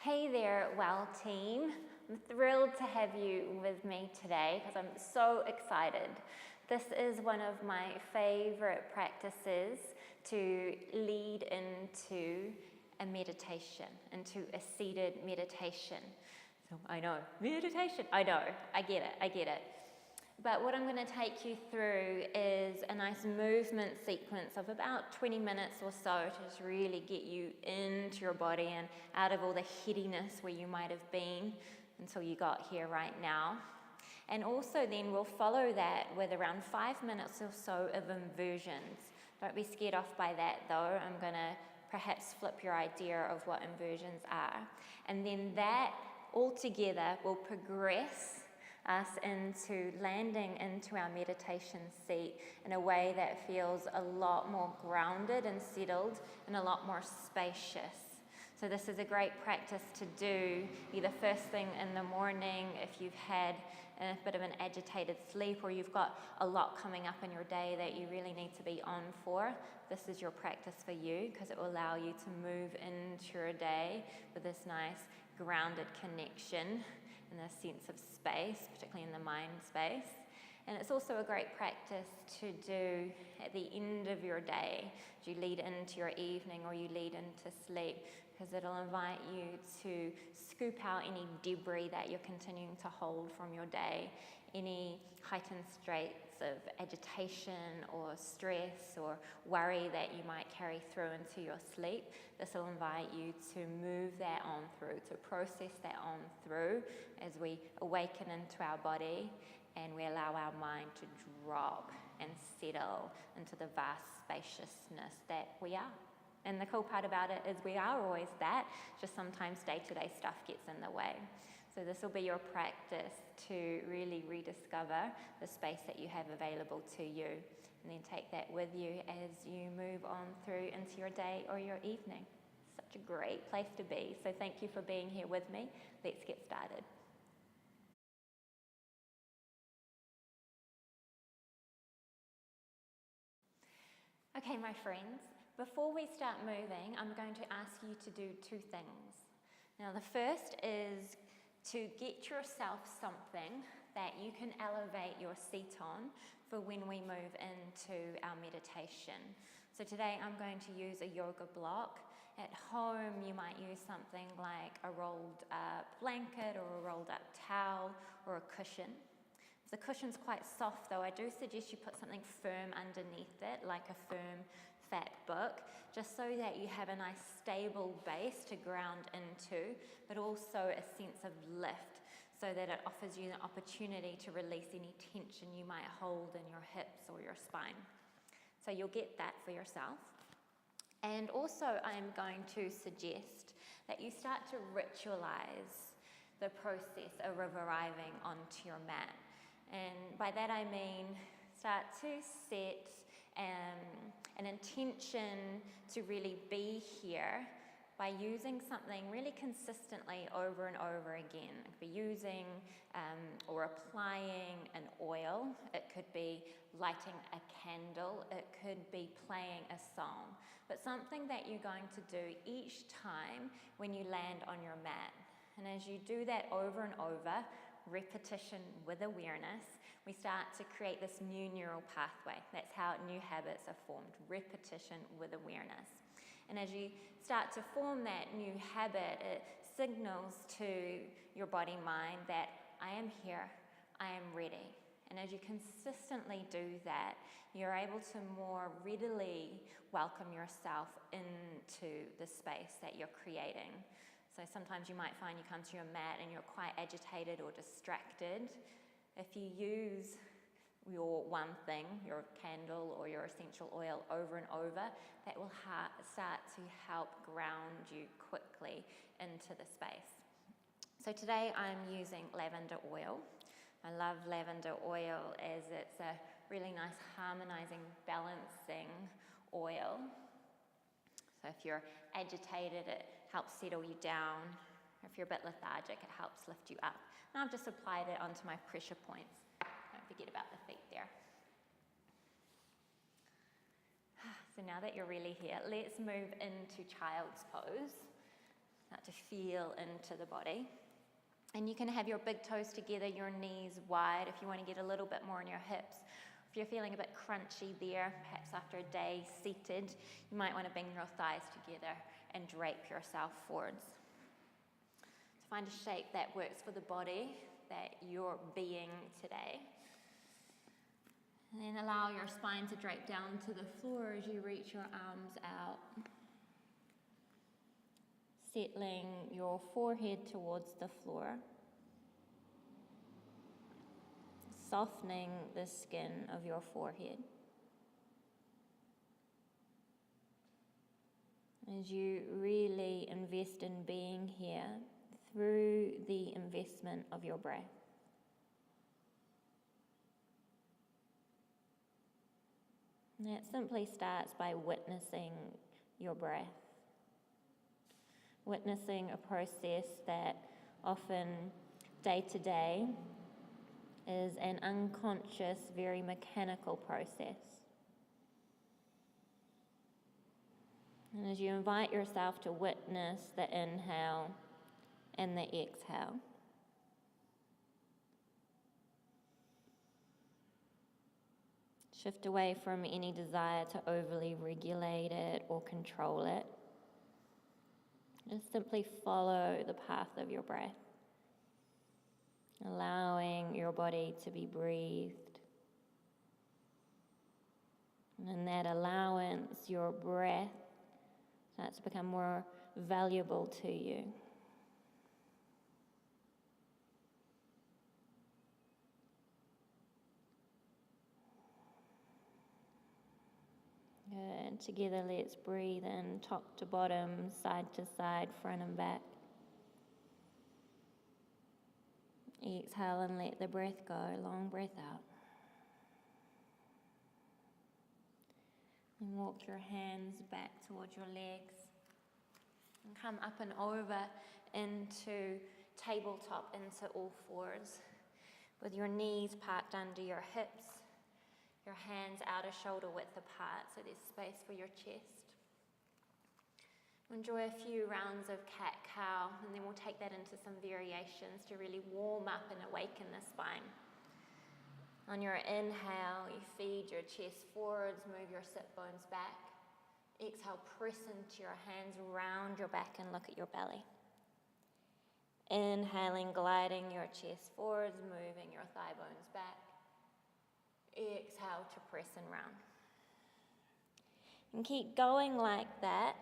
Hey there, WOW team. I'm thrilled to have you with me today because I'm so excited. This is one of my favorite practices to lead into a meditation, into a seated meditation. So I know, meditation, I know, I get it. But what I'm going to take you through is a nice movement sequence of about 20 minutes or so to just really get you into your body and out of all the headiness where you might have been until you got here right now. And also then we'll follow that with around 5 minutes or so of inversions. Don't be scared off by that though. I'm going to perhaps flip your idea of what inversions are. And then that all together will progress us into landing into our meditation seat in a way that feels a lot more grounded and settled and a lot more spacious. So this is a great practice to do either first thing in the morning if you've had a bit of an agitated sleep or you've got a lot coming up in your day that you really need to be on for. This is your practice for you because it will allow you to move into your day with this nice grounded connection and a sense of space, particularly in the mind space. And it's also a great practice to do at the end of your day, as you lead into your evening or you lead into sleep, because it'll invite you to scoop out any debris that you're continuing to hold from your day, any heightened states of agitation or stress or worry that you might carry through into your sleep. This will invite you to move that on through, to process that on through as we awaken into our body and we allow our mind to drop and settle into the vast spaciousness that we are. And the cool part about it is we are always that, just sometimes day-to-day stuff gets in the way. So this will be your practice to really rediscover the space that you have available to you, and then take that with you as you move on through into your day or your evening. Such a great place to be. So thank you for being here with me. Let's get started. Okay, my friends, before we start moving, I'm going to ask you to do two things. Now, the first is to get yourself something that you can elevate your seat on for when we move into our meditation. So today I'm going to use a yoga block. At home, you might use something like a rolled up blanket or a rolled up towel or a cushion. If the cushion's quite soft though, I do suggest you put something firm underneath it, like a firm fat book, just so that you have a nice stable base to ground into, but also a sense of lift, so that it offers you the opportunity to release any tension you might hold in your hips or your spine. So you'll get that for yourself. And also I'm going to suggest that you start to ritualize the process of arriving onto your mat. And by that I mean start to set an intention to really be here by using something really consistently over and over again. It could be using or applying an oil. It could be lighting a candle. It could be playing a song. But something that you're going to do each time when you land on your mat. And as you do that over and over, repetition with awareness, we start to create this new neural pathway. That's how new habits are formed, repetition with awareness. And as you start to form that new habit, it signals to your body-mind that I am here, I am ready. And as you consistently do that, you're able to more readily welcome yourself into the space that you're creating. So sometimes you might find you come to your mat and you're quite agitated or distracted. If you use your one thing, your candle or your essential oil over and over, that will start to help ground you quickly into the space. So today I'm using lavender oil. I love lavender oil as it's a really nice harmonizing, balancing oil. So if you're agitated, it helps settle you down. If you're a bit lethargic, it helps lift you up. And I've just applied it onto my pressure points. Don't forget about the feet there. So now that you're really here, let's move into child's pose. Start to feel into the body. And you can have your big toes together, your knees wide if you want to get a little bit more in your hips. If you're feeling a bit crunchy there, perhaps after a day seated, you might want to bring your thighs together and drape yourself forwards. To find a shape that works for the body that you're being today. And then allow your spine to drape down to the floor as you reach your arms out. Settling your forehead towards the floor. Softening the skin of your forehead. As you really invest in being here through the investment of your breath. And that simply starts by witnessing your breath. Witnessing a process that often day to day is an unconscious, very mechanical process. And as you invite yourself to witness the inhale and the exhale, shift away from any desire to overly regulate it or control it. Just simply follow the path of your breath, allowing your body to be breathed. And in that allowance, your breath starts to become more valuable to you. Good. Together, let's breathe in top to bottom, side to side, front and back. Exhale and let the breath go. Long breath out. And walk your hands back towards your legs. And come up and over into tabletop, into all fours. With your knees parked under your hips. Your hands outer shoulder width apart, so there's space for your chest. Enjoy a few rounds of cat-cow, and then we'll take that into some variations to really warm up and awaken the spine. On your inhale, you feed your chest forwards, move your sit bones back. Exhale, press into your hands round your back and look at your belly. Inhaling, gliding your chest forwards, moving your thigh bones back. Exhale to press and round. And keep going like that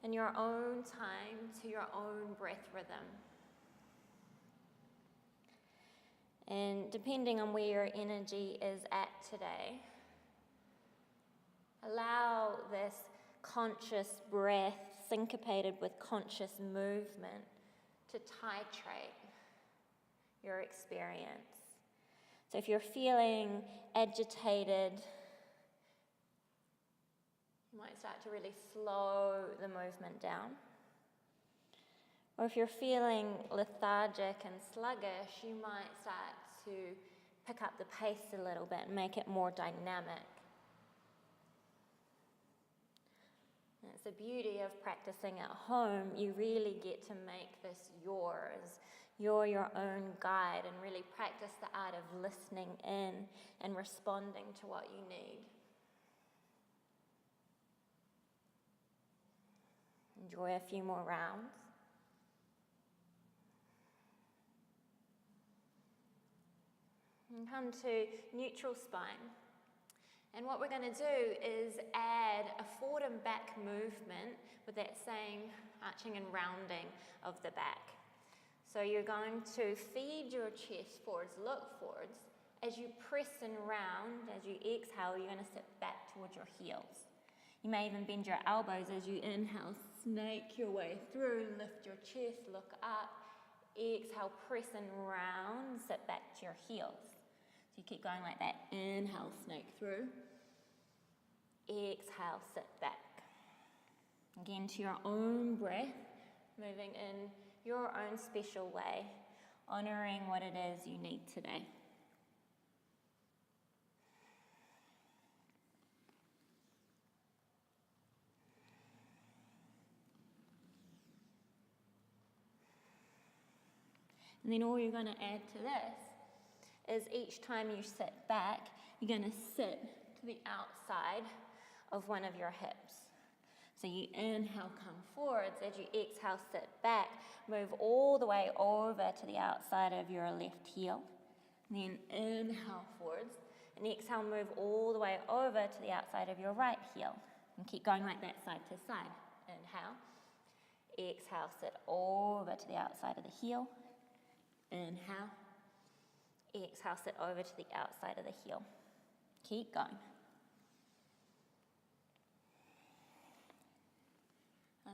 in your own time to your own breath rhythm. And depending on where your energy is at today, allow this conscious breath syncopated with conscious movement to titrate your experience. So if you're feeling agitated, you might start to really slow the movement down. Or if you're feeling lethargic and sluggish, you might start to pick up the pace a little bit and make it more dynamic. And it's the beauty of practicing at home. You really get to make this yours. You're your own guide, and really practice the art of listening in and responding to what you need. Enjoy a few more rounds. And come to neutral spine. And what we're going to do is add a forward and back movement with that same arching and rounding of the back. So you're going to feed your chest forwards, look forwards. As you press and round, as you exhale, you're going to sit back towards your heels. You may even bend your elbows as you inhale, snake your way through, lift your chest, look up. Exhale, press and round, sit back to your heels. So you keep going like that. Inhale, snake through. Exhale, sit back. Again, to your own breath, moving in your own special way, honouring what it is you need today. And then all you're going to add to this is each time you sit back, you're going to sit to the outside of one of your hips. So you inhale, come forwards. As you exhale, sit back. Move all the way over to the outside of your left heel. And then inhale forwards. And exhale, move all the way over to the outside of your right heel. And keep going like that, side to side. Inhale. Exhale, sit over to the outside of the heel. Inhale. Exhale, sit over to the outside of the heel. Keep going.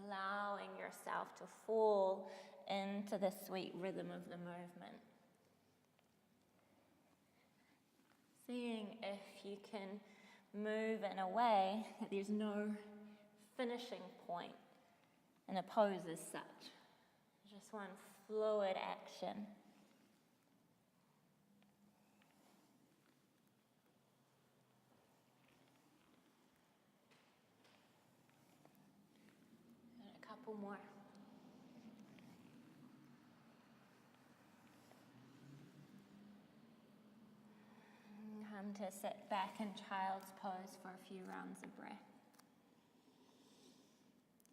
Allowing yourself to fall into the sweet rhythm of the movement. Seeing if you can move in a way that there's no finishing point in a pose as such. Just one fluid action. And a couple more. To sit back in child's pose for a few rounds of breath.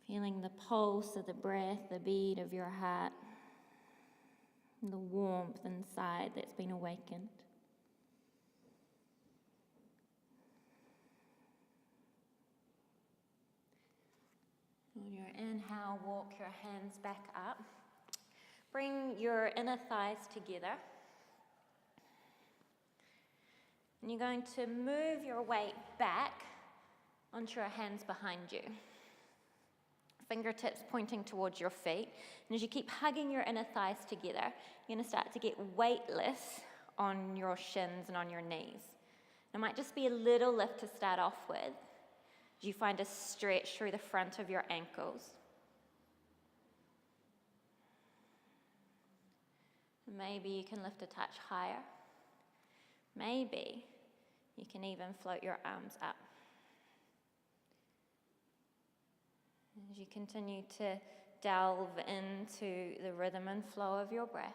Feeling the pulse of the breath, the beat of your heart, and the warmth inside that's been awakened. On your inhale, walk your hands back up. Bring your inner thighs together. And you're going to move your weight back onto your hands behind you. Fingertips pointing towards your feet. And as you keep hugging your inner thighs together, you're going to start to get weightless on your shins and on your knees. It might just be a little lift to start off with, as you find a stretch through the front of your ankles. Maybe you can lift a touch higher. Maybe you can even float your arms up. As you continue to delve into the rhythm and flow of your breath.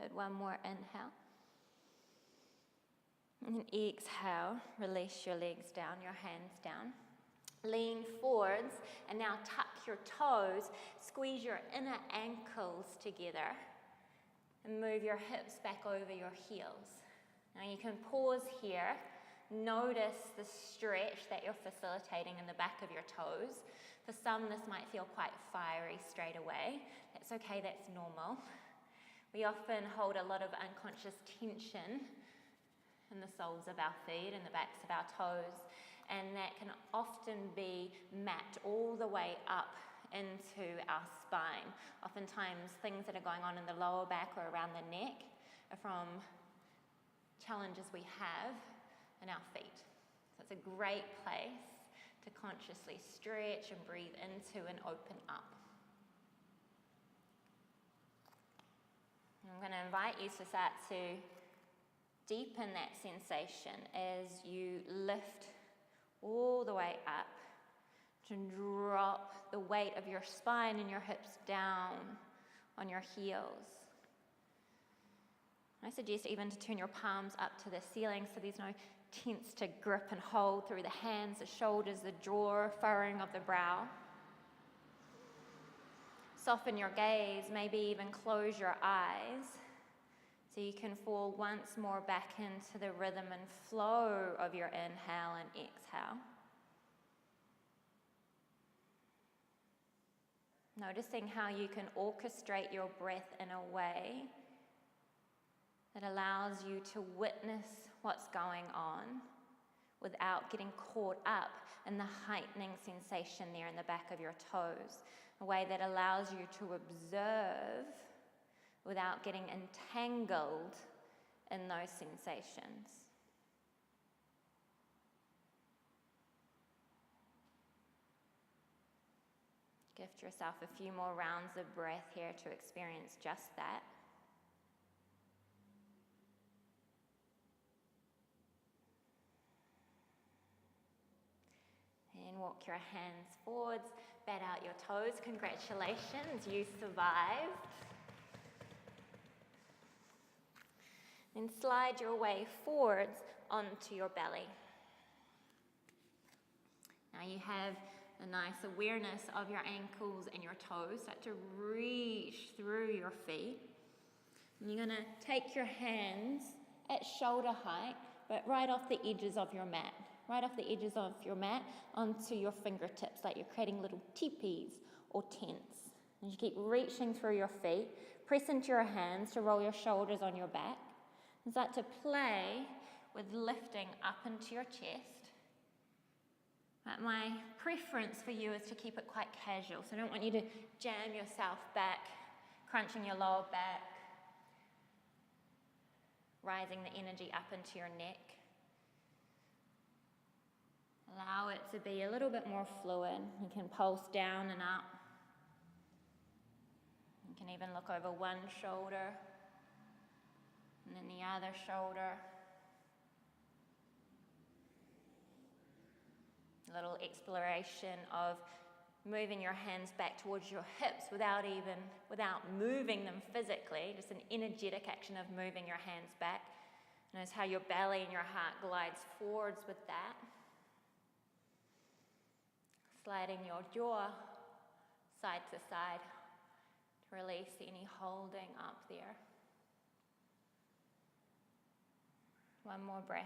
Good, one more inhale. And exhale, release your legs down, your hands down. Lean forwards and now tuck your toes, squeeze your inner ankles together and move your hips back over your heels. Now you can pause here, notice the stretch that you're facilitating in the back of your toes. For some this might feel quite fiery straight away. That's okay, that's normal. We often hold a lot of unconscious tension in the soles of our feet and the backs of our toes. And that can often be mapped all the way up into our spine. Oftentimes, things that are going on in the lower back or around the neck are from challenges we have in our feet. So it's a great place to consciously stretch and breathe into and open up. I'm going to invite you to start to deepen that sensation as you lift all the way up, to drop the weight of your spine and your hips down on your heels. I suggest even to turn your palms up to the ceiling so there's no tense to grip and hold through the hands, the shoulders, the jaw, furrowing of the brow. Soften your gaze, maybe even close your eyes so you can fall once more back into the rhythm and flow of your inhale and exhale. Noticing how you can orchestrate your breath in a way that allows you to witness what's going on without getting caught up in the heightening sensation there in the back of your toes. A way that allows you to observe without getting entangled in those sensations. Gift yourself a few more rounds of breath here to experience just that. And walk walk your hands forwards, bat out your toes. Congratulations, you survived. Then slide your way forwards onto your belly. Now you have a nice awareness of your ankles and your toes. Start to reach through your feet. And you're going to take your hands at shoulder height, but right off the edges of your mat. Right off the edges of your mat onto your fingertips, like you're creating little teepees or tents. And you keep reaching through your feet. Press into your hands to roll your shoulders on your back. And start to play with lifting up into your chest. But my preference for you is to keep it quite casual. So I don't want you to jam yourself back, crunching your lower back, rising the energy up into your neck. Allow it to be a little bit more fluid. You can pulse down and up. You can even look over one shoulder and then the other shoulder. A little exploration of moving your hands back towards your hips without moving them physically, just an energetic action of moving your hands back. Notice how your belly and your heart glides forwards with that. Sliding your jaw side to side to release any holding up there. One more breath.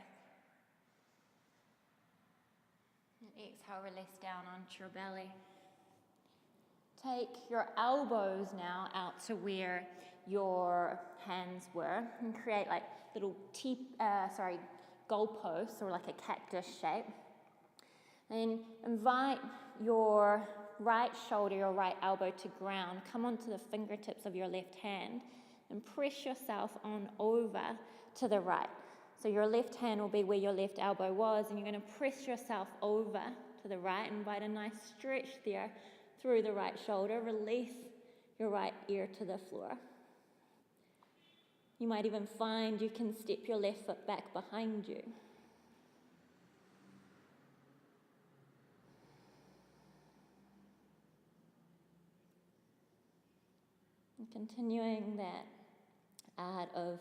And exhale, release down onto your belly. Take your elbows now out to where your hands were and create like little goalposts or like a cactus shape. Then invite your right shoulder, your right elbow to ground. Come onto the fingertips of your left hand and press yourself on over to the right. So your left hand will be where your left elbow was, and you're going to press yourself over to the right. Invite a nice stretch there through the right shoulder. Release your right ear to the floor. You might even find you can step your left foot back behind you. And continuing that art of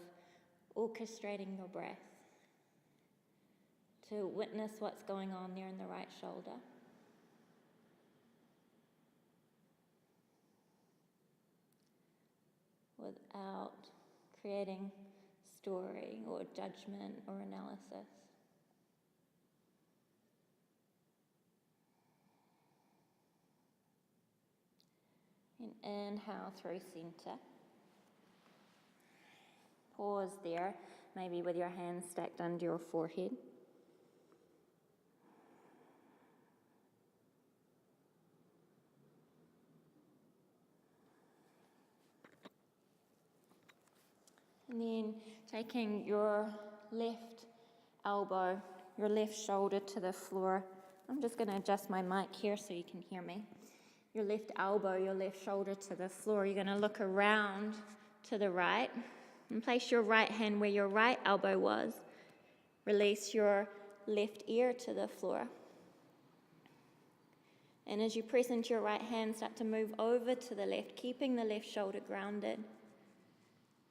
orchestrating your breath to witness what's going on there in the right shoulder. Without creating story or judgment or analysis. And inhale through center. Pause there, maybe with your hands stacked under your forehead. And then taking your left elbow, your left shoulder to the floor. I'm just going to adjust my mic here so you can hear me. Your left elbow, your left shoulder to the floor. You're going to look around to the right and place your right hand where your right elbow was. Release your left ear to the floor. And as you press into your right hand, start to move over to the left, keeping the left shoulder grounded.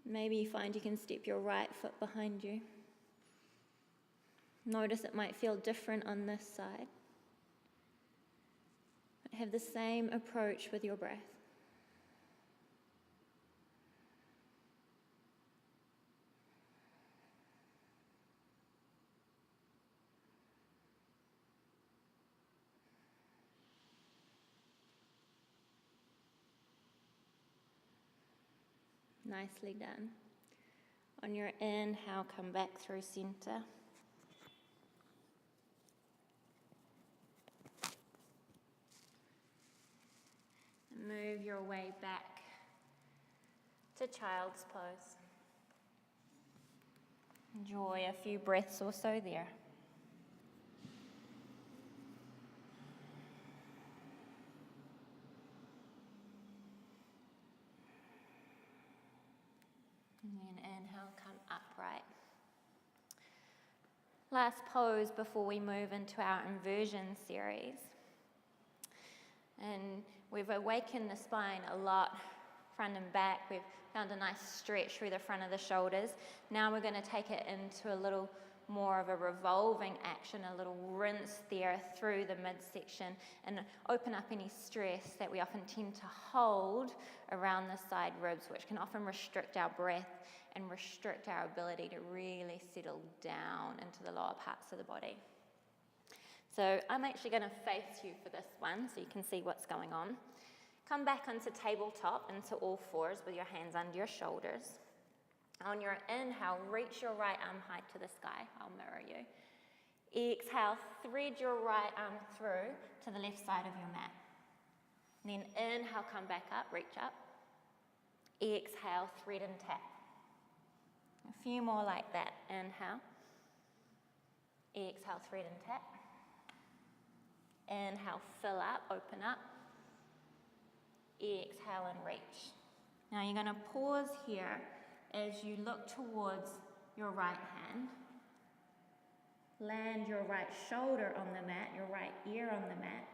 Maybe you find you can step your right foot behind you. Notice it might feel different on this side. But have the same approach with your breath. Nicely done. On your inhale, come back through center. And move your way back to child's pose. Enjoy a few breaths or so there. And then inhale, come upright. Last pose before we move into our inversion series. We've awakened the spine a lot, front and back. We've found a nice stretch through the front of the shoulders. Now we're going to take it into a little more of a revolving action, a little rinse there through the midsection, and open up any stress that we often tend to hold around the side ribs, which can often restrict our breath and restrict our ability to really settle down into the lower parts of the body. So I'm actually going to face you for this one so you can see what's going on. Come back onto tabletop, into all fours with your hands under your shoulders. On your inhale, reach your right arm high to the sky. I'll mirror you. Exhale, thread your right arm through to the left side of your mat. And then inhale, come back up, reach up. Exhale, thread and tap. A few more like that. Inhale. Exhale, thread and tap. Inhale, fill up, open up. Exhale and reach. Now you're going to pause here as you look towards your right hand. Land your right shoulder on the mat, your right ear on the mat,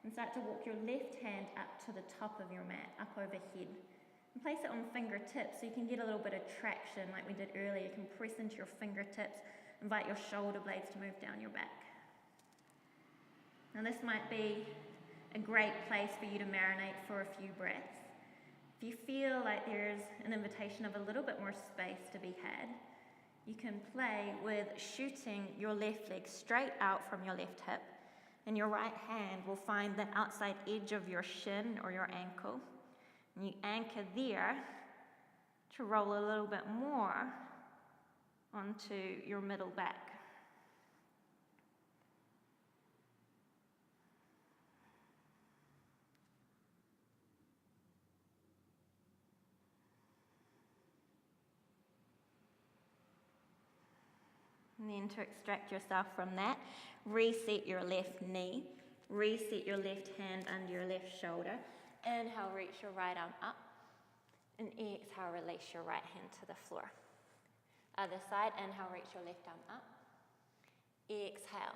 and start to walk your left hand up to the top of your mat, up overhead. And place it on fingertips so you can get a little bit of traction like we did earlier. You can press into your fingertips, invite your shoulder blades to move down your back. Now this might be a great place for you to marinate for a few breaths. If you feel like there's an invitation of a little bit more space to be had, you can play with shooting your left leg straight out from your left hip, and your right hand will find the outside edge of your shin or your ankle. And you anchor there to roll a little bit more onto your middle back. And then to extract yourself from that, reset your left knee, reset your left hand under your left shoulder. Inhale, reach your right arm up, and exhale, release your right hand to the floor. Other side, inhale, reach your left arm up. Exhale,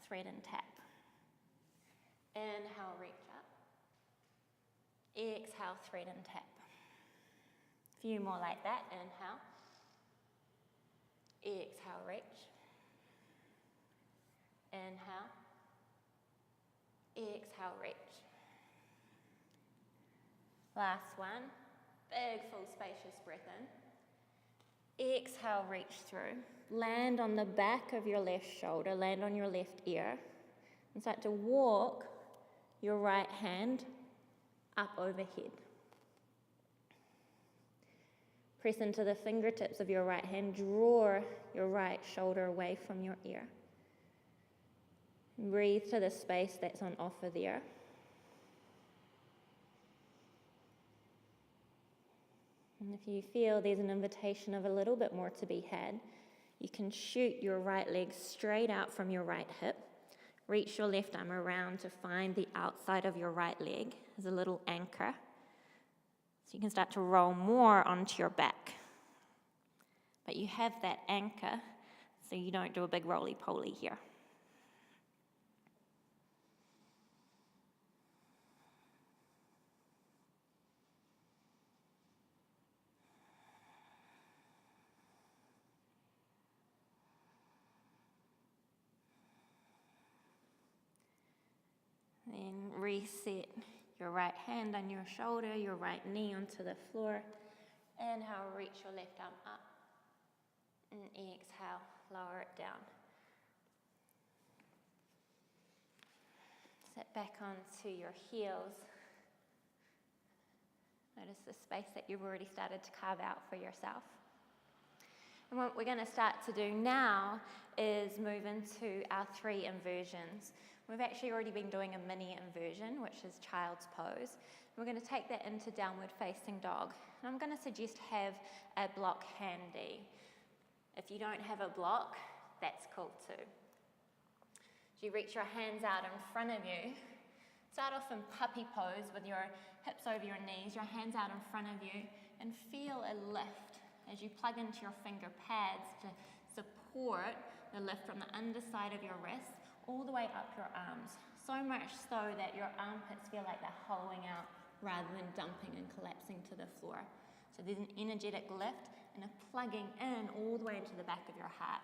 thread and tap. Inhale, reach up. Exhale, thread and tap. A few more like that. Inhale. Exhale, reach. Inhale. Exhale, reach. Last one. Big, full, spacious breath in. Exhale, reach through. Land on the back of your left shoulder, land on your left ear, and start to walk your right hand up overhead. Press into the fingertips of your right hand, draw your right shoulder away from your ear. Breathe to the space that's on offer there. And if you feel there's an invitation of a little bit more to be had, you can shoot your right leg straight out from your right hip. Reach your left arm around to find the outside of your right leg as a little anchor. So you can start to roll more onto your back. But you have that anchor so you don't do a big roly-poly here. Then reset your right hand on your shoulder, your right knee onto the floor. Inhale, reach your left arm up. And exhale, lower it down. Sit back onto your heels. Notice the space that you've already started to carve out for yourself. And what we're going to start to do now is move into our 3 inversions. We've actually already been doing a mini inversion, which is child's pose. We're going to take that into downward facing dog. And I'm going to suggest have a block handy. If you don't have a block, that's cool too. So you reach your hands out in front of you. Start off in puppy pose with your hips over your knees, your hands out in front of you, and feel a lift as you plug into your finger pads to support the lift from the underside of your wrists all the way up your arms. so much so that your armpits feel like they're hollowing out rather than dumping and collapsing to the floor. So there's an energetic lift and a plugging in all the way into the back of your heart.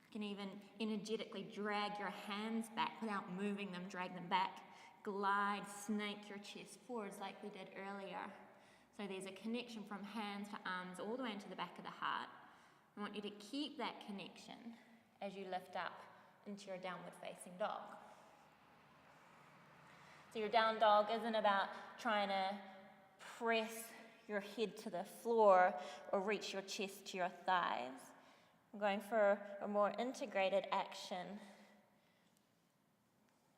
You can even energetically drag your hands back without moving them, drag them back. Glide, snake your chest forwards like we did earlier. So there's a connection from hands to arms all the way into the back of the heart. I want you to keep that connection as you lift up into your downward facing dog. So your down dog isn't about trying to press your head to the floor or reach your chest to your thighs. I'm going for a more integrated action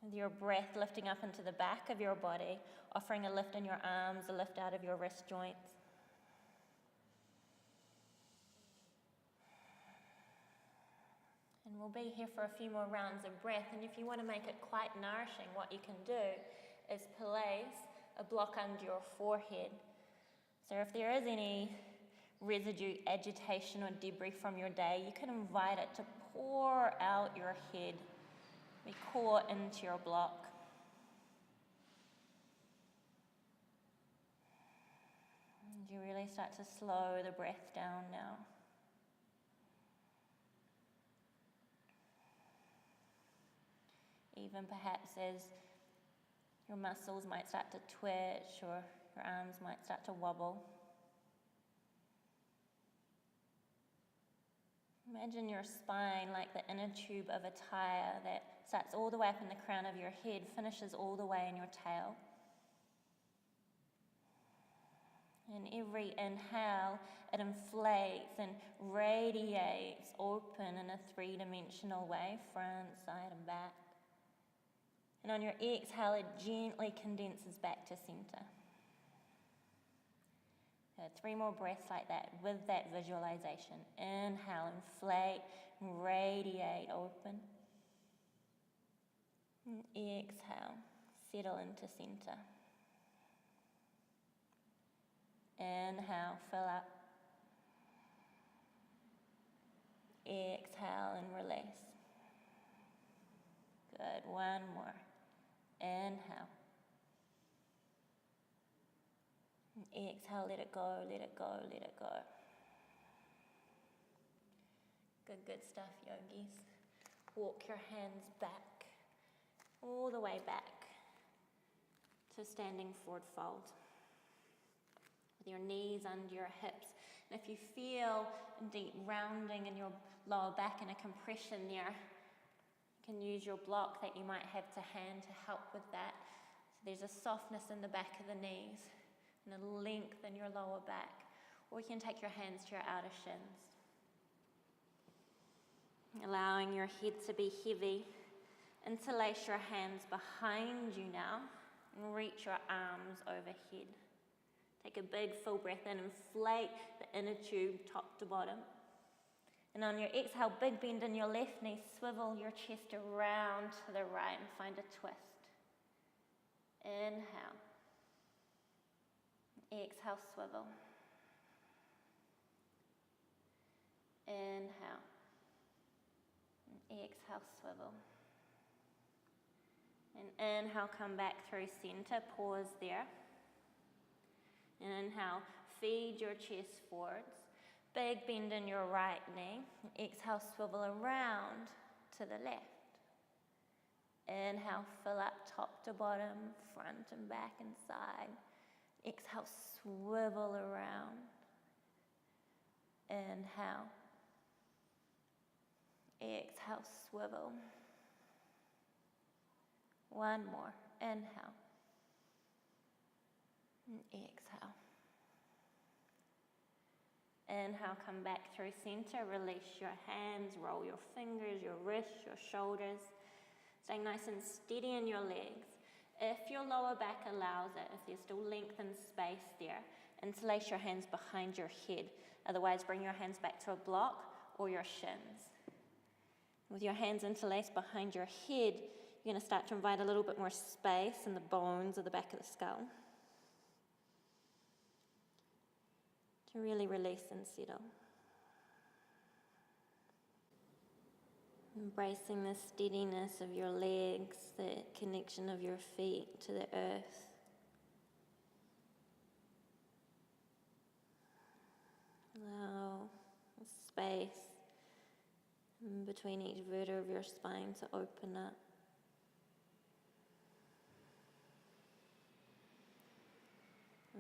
with your breath lifting up into the back of your body, offering a lift in your arms, a lift out of your wrist joints. And we'll be here for a few more rounds of breath, and if you want to make it quite nourishing, what you can do is place a block under your forehead. So if there is any residue, agitation or debris from your day, you can invite it to pour out your head. We core into your block. And you really start to slow the breath down now. Even perhaps as your muscles might start to twitch or your arms might start to wobble. Imagine your spine like the inner tube of a tire that starts all the way up in the crown of your head, finishes all the way in your tail. And every inhale, it inflates and radiates open in a three-dimensional way, front, side, and back. And on your exhale, it gently condenses back to center. 3 more breaths like that with that visualization. Inhale, inflate, radiate, open. And exhale, settle into center. Inhale, fill up. Exhale and release. Good, 1 more. Inhale. And exhale, let it go, let it go, let it go. Good stuff, yogis. Walk your hands back, all the way back to standing forward fold. With your knees under your hips. And if you feel deep rounding in your lower back and a compression there, you can use your block that you might have to hand to help with that. So there's a softness in the back of the knees and a length in your lower back. Or you can take your hands to your outer shins. Allowing your head to be heavy. Interlace your hands behind you now and reach your arms overhead. Take a big full breath in, inflate the inner tube top to bottom. And on your exhale, big bend in your left knee, swivel your chest around to the right and find a twist. Inhale. Exhale, swivel. Inhale. And exhale, swivel. And inhale, come back through center, pause there. And inhale, feed your chest forwards. Big bend in your right knee. Exhale, swivel around to the left. Inhale, fill up top to bottom, front and back and side. Exhale, swivel around. Inhale. Exhale, swivel. 1 more. Inhale. And exhale. Inhale, come back through center. Release your hands, roll your fingers, your wrists, your shoulders. Stay nice and steady in your legs. If your lower back allows it, if there's still length and space there, interlace your hands behind your head. Otherwise, bring your hands back to a block or your shins. With your hands interlaced behind your head, you're going to start to invite a little bit more space in the bones of the back of the skull. To really release and settle. Embracing the steadiness of your legs, the connection of your feet to the earth. Allow a space in between each vertebra of your spine to open up.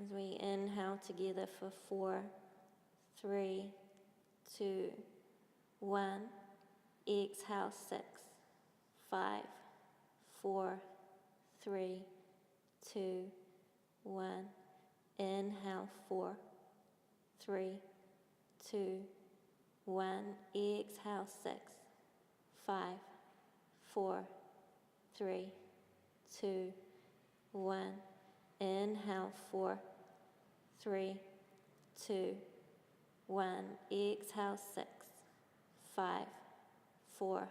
As we inhale together for 4, 3, 2, 1. Exhale 6, 5, 4, 3, 2, 1. Inhale 4, 3, 2, 1. Exhale 6, 5, 4, 3, 2, 1. Inhale 4, 3, 2, 1. Exhale 6, 5, 4,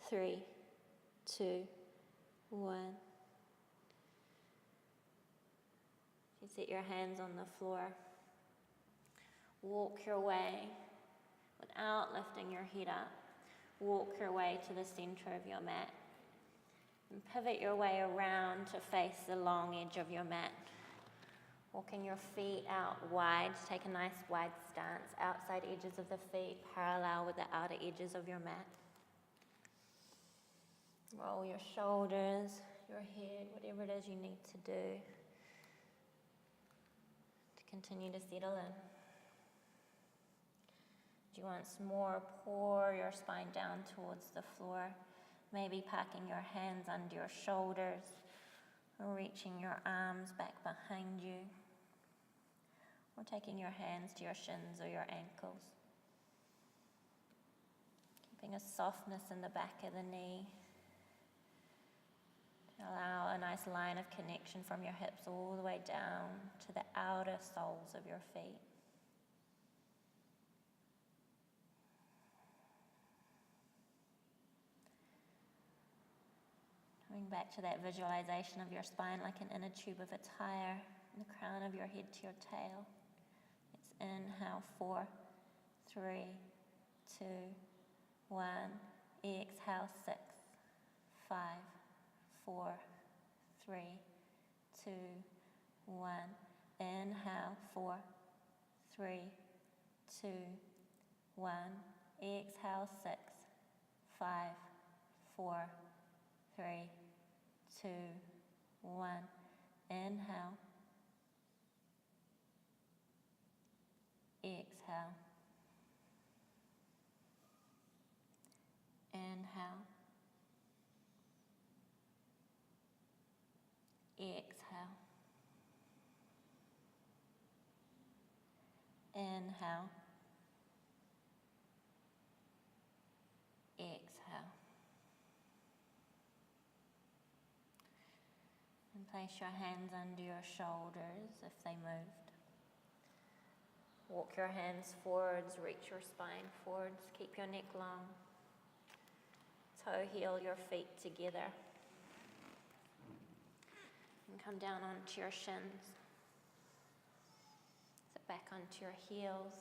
3, 2, 1. You set your hands on the floor. Walk your way without lifting your head up. Walk your way to the center of your mat. And pivot your way around to face the long edge of your mat. Walking your feet out wide. Take a nice wide stance. Outside edges of the feet parallel with the outer edges of your mat. Roll your shoulders, your head, whatever it is you need to do to continue to settle in. As you once more pour your spine down towards the floor, maybe parking your hands under your shoulders or reaching your arms back behind you, or taking your hands to your shins or your ankles. Keeping a softness in the back of the knee. Allow a nice line of connection from your hips all the way down to the outer soles of your feet. Coming back to that visualization of your spine like an inner tube of a tire, from the crown of your head to your tail. Let's inhale 4, 3, 2, 1. Exhale 6, 5, 4, 3, 2, 1. Inhale 4, 3, 2, 1. Exhale 6, 5, 4, 3, 2, 1. Inhale. Exhale. Inhale. Exhale. Inhale. Exhale. And place your hands under your shoulders if they moved. Walk your hands forwards, reach your spine forwards, keep your neck long. Toe heel your feet together. And come down onto your shins. Sit back onto your heels.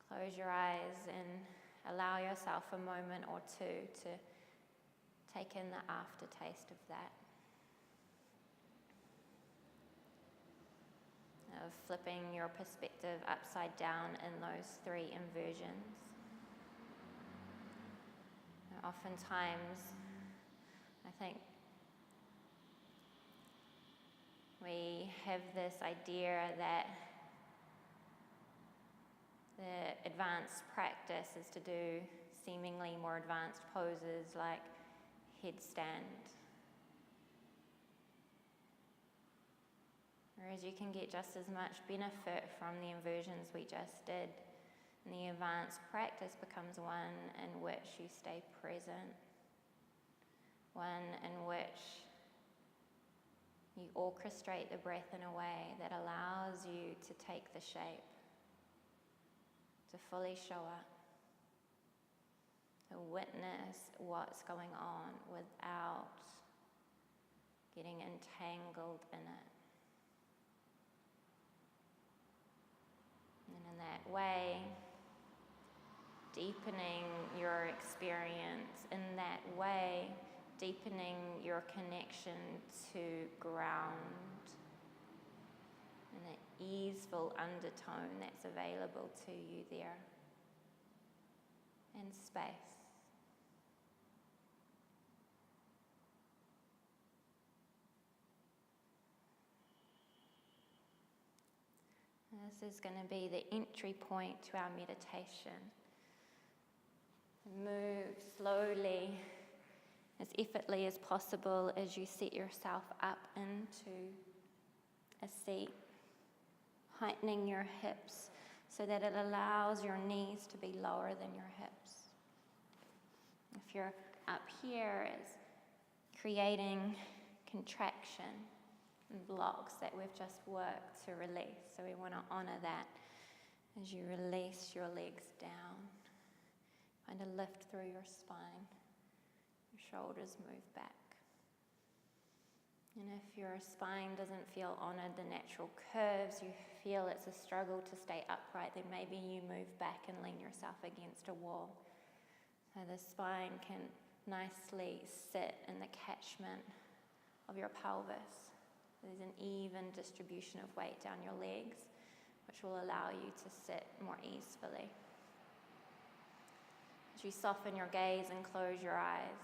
Close your eyes and allow yourself a moment or two to take in the aftertaste of that. Of flipping your perspective upside down in those 3 inversions. Oftentimes, I think we have this idea that the advanced practice is to do seemingly more advanced poses like headstand. Whereas you can get just as much benefit from the inversions we just did. And the advanced practice becomes one in which you stay present, one in which you orchestrate the breath in a way that allows you to take the shape, to fully show up, to witness what's going on without getting entangled in it. And in that way, deepening your experience in that way, deepening your connection to ground and the easeful undertone that's available to you there, and space. This is going to be the entry point to our meditation. Move slowly, as effortlessly as possible, as you set yourself up into a seat, heightening your hips so that it allows your knees to be lower than your hips. If you're up here, it's creating contraction and blocks that we've just worked to release. So we want to honor that as you release your legs down. Kind of lift through your spine. Your shoulders move back. And if your spine doesn't feel honored, the natural curves, you feel it's a struggle to stay upright, then maybe you move back and lean yourself against a wall. So the spine can nicely sit in the catchment of your pelvis. There's an even distribution of weight down your legs, which will allow you to sit more easefully. As you soften your gaze and close your eyes,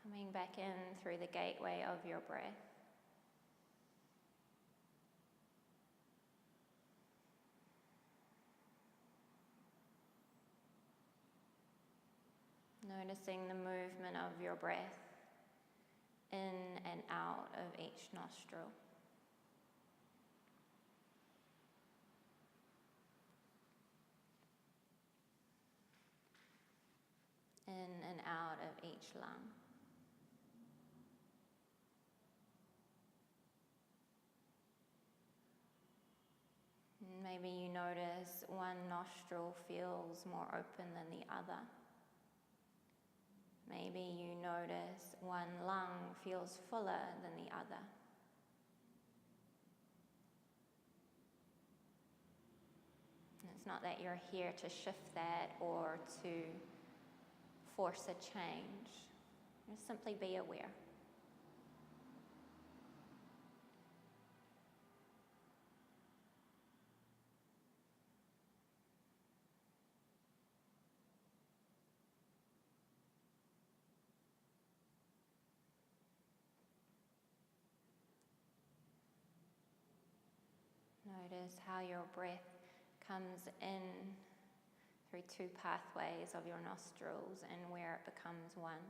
coming back in through the gateway of your breath. Noticing the movement of your breath in and out of each nostril. In and out of each lung. Maybe you notice one nostril feels more open than the other. Maybe you notice one lung feels fuller than the other. It's not that you're here to shift that or to force a change. Just simply be aware. Notice how your breath comes in through two pathways of your nostrils and where it becomes one.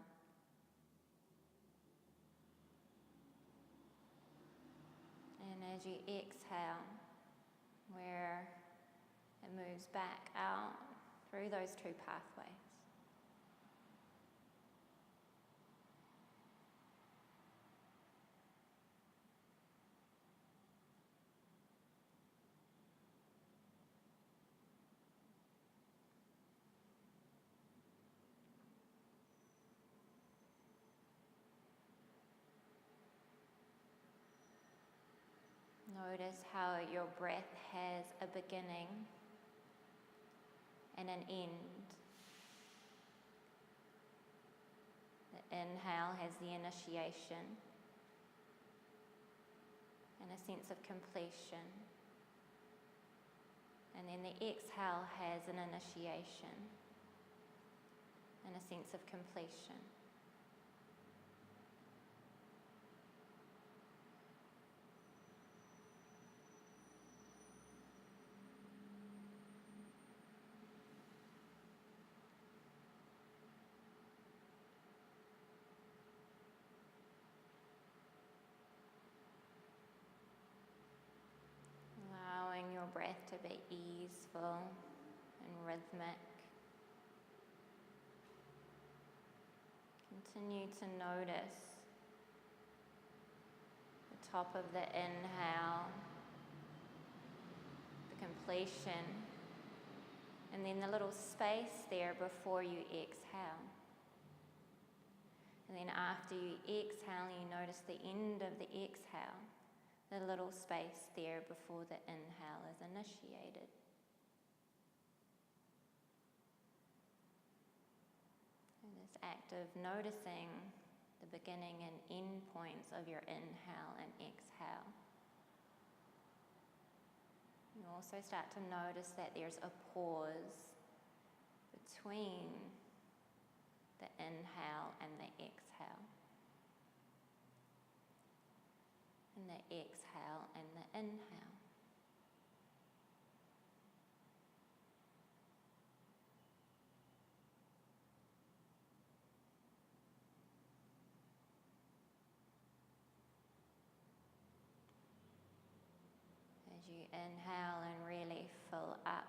And as you exhale, where it moves back out through those two pathways. Notice how your breath has a beginning and an end. The inhale has the initiation and a sense of completion. And then the exhale has an initiation and a sense of completion. Your breath to be easeful and rhythmic. Continue to notice the top of the inhale, the completion, and then the little space there before you exhale. And then after you exhale, you notice the end of the exhale, the little space there before the inhale is initiated. And this act of noticing the beginning and end points of your inhale and exhale. You also start to notice that there's a pause between the inhale and the exhale. And the exhale and the inhale. As you inhale and really fill up,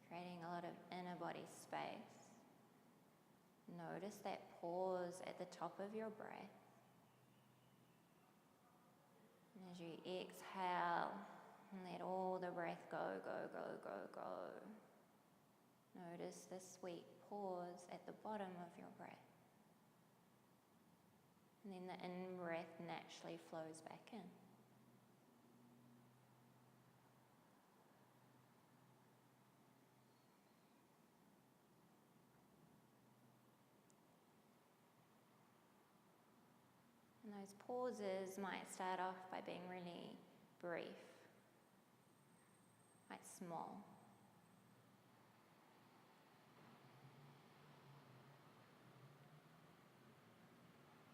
creating a lot of inner body space, notice that pause at the top of your breath. And as you exhale, let all the breath go, go, go, go, go. Notice the sweet pause at the bottom of your breath. And then the in-breath naturally flows back in. And those pauses might start off by being really brief, quite small.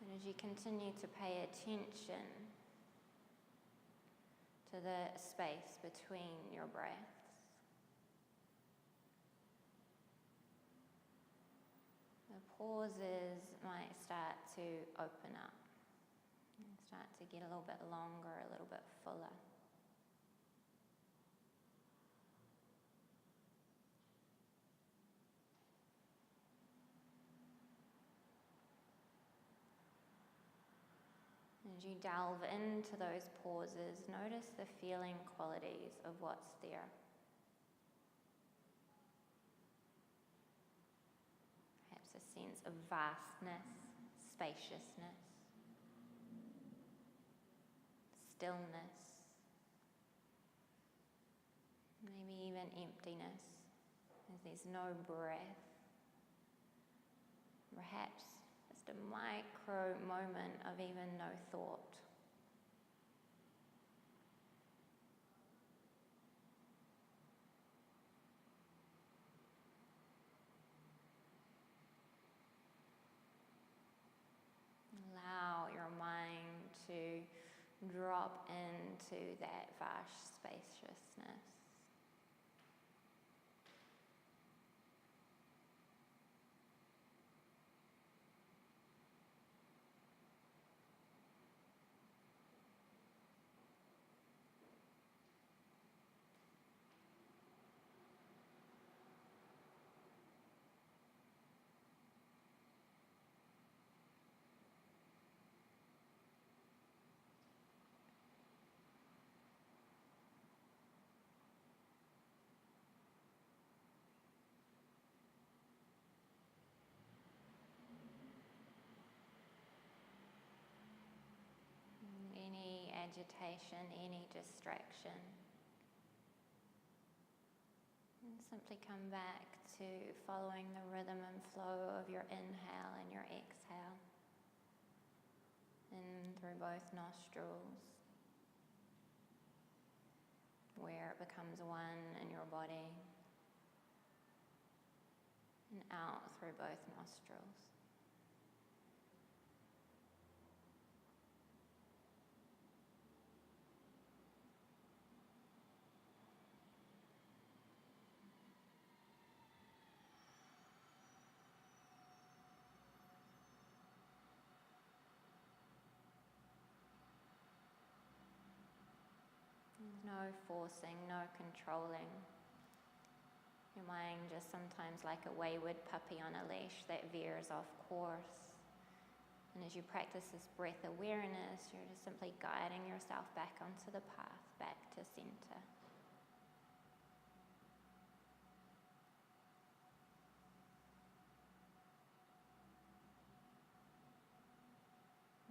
And as you continue to pay attention to the space between your breaths, the pauses might start to open up. Start to get a little bit longer, a little bit fuller. As you delve into those pauses, notice the feeling qualities of what's there. Perhaps a sense of vastness, spaciousness, stillness, maybe even emptiness, as there's no breath. Perhaps just a micro moment of even no thought. Allow your mind to drop into that vast spaciousness. Any agitation, any distraction. And simply come back to following the rhythm and flow of your inhale and your exhale. In through both nostrils, where it becomes one in your body. And out through both nostrils. No forcing, no controlling. Your mind just sometimes like a wayward puppy on a leash that veers off course. And as you practice this breath awareness, you're just simply guiding yourself back onto the path, back to center.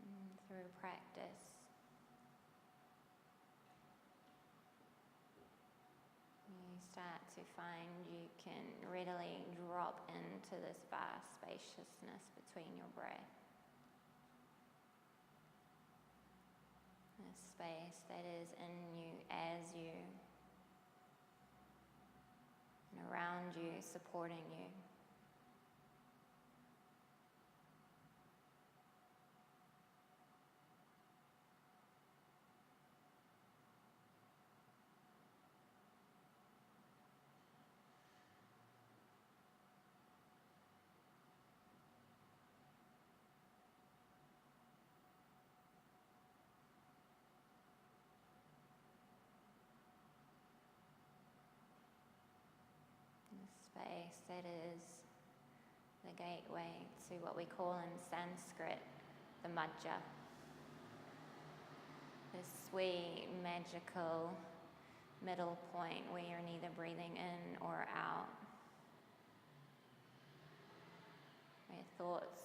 And through practice, start to find you can readily drop into this vast spaciousness between your breath. This space that is in you, as you, and around you, supporting you. Space that is the gateway to what we call in Sanskrit the Madhya. This sweet, magical middle point where you're neither breathing in or out, where thoughts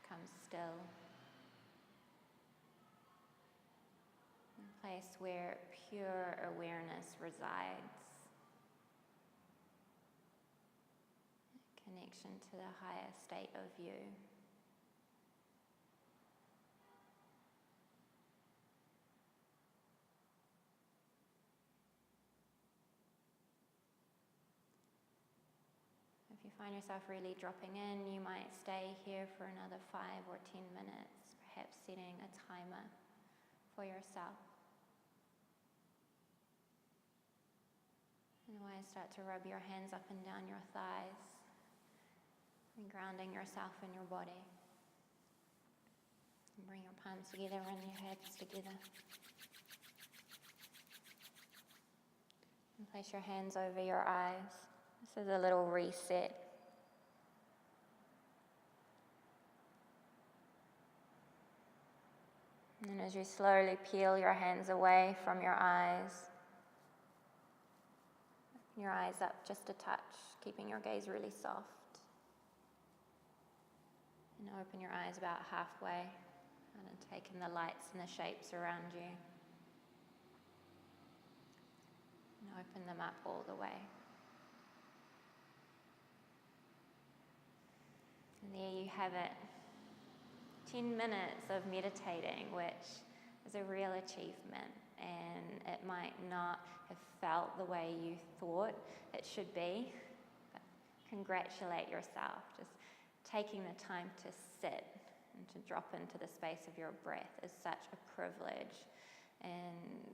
become still. A place where pure awareness resides. Connection to the higher state of you. If you find yourself really dropping in, you might stay here for another 5 or 10 minutes, perhaps setting a timer for yourself. Otherwise, start to rub your hands up and down your thighs. And grounding yourself in your body. And bring your palms together, run your hips together. And place your hands over your eyes. This is a little reset. And as you slowly peel your hands away from your eyes, open your eyes up just a touch, keeping your gaze really soft. And open your eyes about halfway and take in the lights and the shapes around you. And open them up all the way. And there you have it. 10 minutes of meditating, which is a real achievement. And it might not have felt the way you thought it should be, but congratulate yourself. Just taking the time to sit and to drop into the space of your breath is such a privilege. And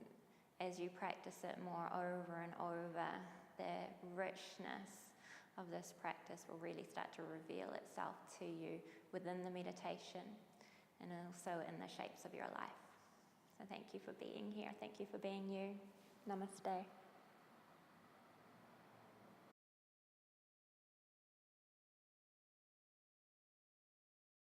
as you practice it more over and over, the richness of this practice will really start to reveal itself to you within the meditation and also in the shapes of your life. So thank you for being here. Thank you for being you. Namaste.